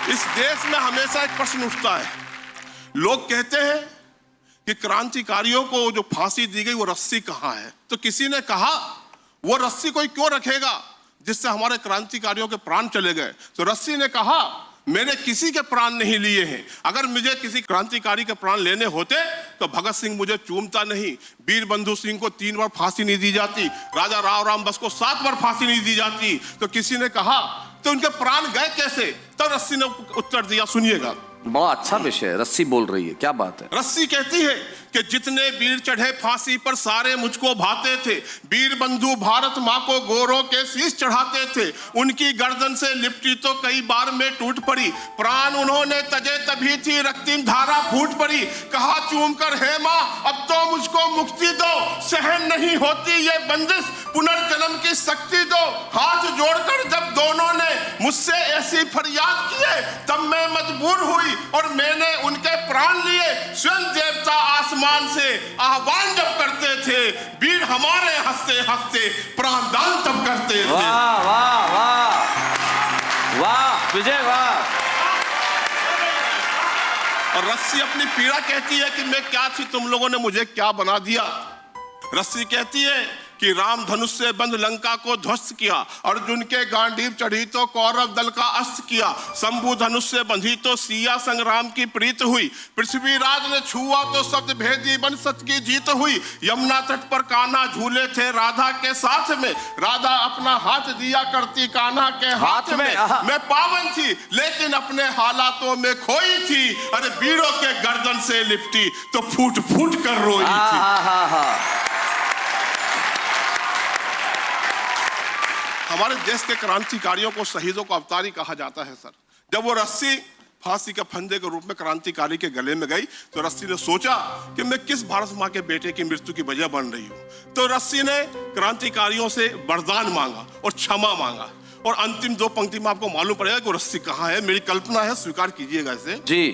इस देश में हमेशा एक प्रश्न उठता है। लोग कहते हैं कि क्रांतिकारियों को जो फांसी दी गई वो रस्सी कहाँ है। तो किसी ने कहा वो रस्सी कोई क्यों रखेगा जिससे हमारे क्रांतिकारियों के प्राण चले गए। तो रस्सी ने कहा मैंने किसी के प्राण नहीं लिए हैं, अगर मुझे किसी क्रांतिकारी के प्राण लेने होते तो भगत सिंह मुझे चूमता नहीं, वीर बंधु सिंह को 3 बार फांसी नहीं दी जाती, राजा राव राम बस को 7 बार फांसी नहीं दी जाती। तो किसी ने कहा तो उनके प्राण गए कैसे। तो रस्सी ने उत्तर दिया, सुनिएगा। बड़ा अच्छा विषय है, रस्सी बोल रही है, क्या बात है। रस्सी कहती है कि जितने वीर चढ़े फांसी पर सारे मुझको भाते थे, वीर बंधु भारत माँ को गोरों के शीश चढ़ाते थे, उनकी गर्दन से लिपटी तो कई बार में टूट पड़ी, प्राण उन्होंने तजे तभी थी रक्तिम धारा फूट पड़ी, कहा चूम कर हे माँ अब तो मुझको मुक्ति दो, सहन नहीं होती ये बंदिश पुनर्जन्म की शक्ति दो। हाथ जोड़कर जब दोनों ने मुझसे ऐसी फरियाद किए तब मैं मजबूर हुई और मैंने उनके प्राण लिए। स्वयं देवता आसमान से आह्वान जब करते थे, वीर हमारे हंसते हंसते प्राणदान तब करते थे। वाह वाह वाह वाह विजय वाह। और रस्सी अपनी पीड़ा कहती है कि मैं क्या थी, तुम लोगों ने मुझे क्या बना दिया। रस्सी कहती है कि राम धनुष से बंद लंका को ध्वस्त किया, अर्जुन के गांडीव चढ़ी तो कौरव दल का अस्त किया, शंभु धनुष से बंधी तो सिया संग्राम की प्रीत हुई, पृथ्वीराज ने छुआ तो सत्य भेदी बन सत्य की जीत हुई, यमुना तट पर कान्हा झूले थे राधा के साथ में, राधा अपना हाथ दिया करती कान्हा के हाथ में, मैं पावन थी लेकिन अपने हालातों में खोई थी, अरे वीरों के गर्दन से लिपटी तो फूट फूट कर रोई थी। हमारे देश के क्रांतिकारियों को शहीदों को अवतारी कहा जाता है सर। जब वो रस्सी फांसी के फंदे के रूप में क्रांतिकारी के गले में गई तो रस्सी ने सोचा कि मैं किस भारत माँ के बेटे की मृत्यु की वजह बन रही हूँ। तो रस्सी ने क्रांतिकारियों से वरदान मांगा और क्षमा मांगा। और अंतिम 2 पंक्ति में आपको मालूम पड़ेगा कि रस्सी कहाँ है। मेरी कल्पना है, स्वीकार कीजिएगा इसे जी।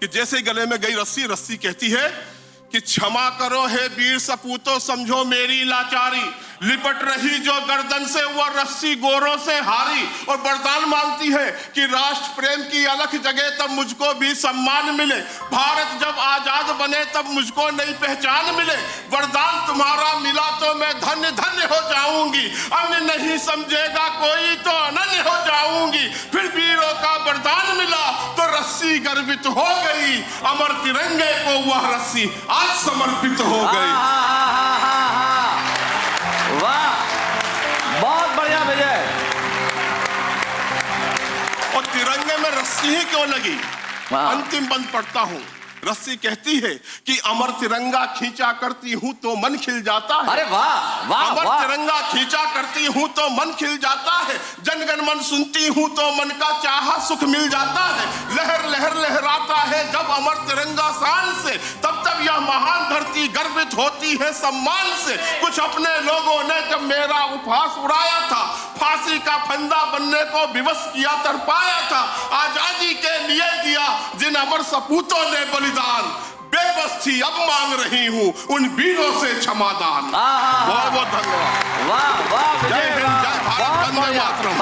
कि जैसे गले में गई रस्सी, रस्सी कहती है कि क्षमा करो हे वीर सपूतो, समझो मेरी लाचारी, लिपट रही जो गर्दन से वह रस्सी गोरों से हारी। और वरदान मांगती है कि राष्ट्र प्रेम की अलख जगे तब मुझको भी सम्मान मिले, भारत जब आजाद बने तब मुझको नई पहचान मिले, वरदान तुम्हारा मिला तो मैं धन्य धन्य हो जाऊंगी, अन्य नहीं समझेगा कोई तो अनन्य हो जाऊंगी। फिर वीरों का वरदान मिला तो रस्सी गर्वित हो गई, अमर तिरंगे को वह रस्सी आज समर्पित हो गई। वाह, बहुत बढ़िया विजय। और तिरंगे में रस्सी ही क्यों लगी। अंतिम बंद पढ़ता हूं। रस्सी कहती है कि अमर तिरंगा खींचा करती हूं तो मन खिल जाता है। अरे वाह वाह। अमर तिरंगा खींचा करती हूं तो मन खिल जाता है, जनगण मन सुनती हूं तो मन का चाहा सुख मिल जाता है, लहर लहर लहराता है जब अमर तिरंगा शान से, तब तब यह महान धरती गर्वित होती है सम्मान से। कुछ अपने लोगों ने जब मेरा उपहास उड़ाया था, फांसी का फंदा बनने को विवश किया तरपाया था, आजादी के लिए दिया जिन अमर सपूतों ने बलिदान, बेबस थी अब मांग रही हूं उन वीरों से क्षमादान। बहुत बहुत धन्यवाद। वाह वाह जय हिंद, जय भारत, वंदे मातरम।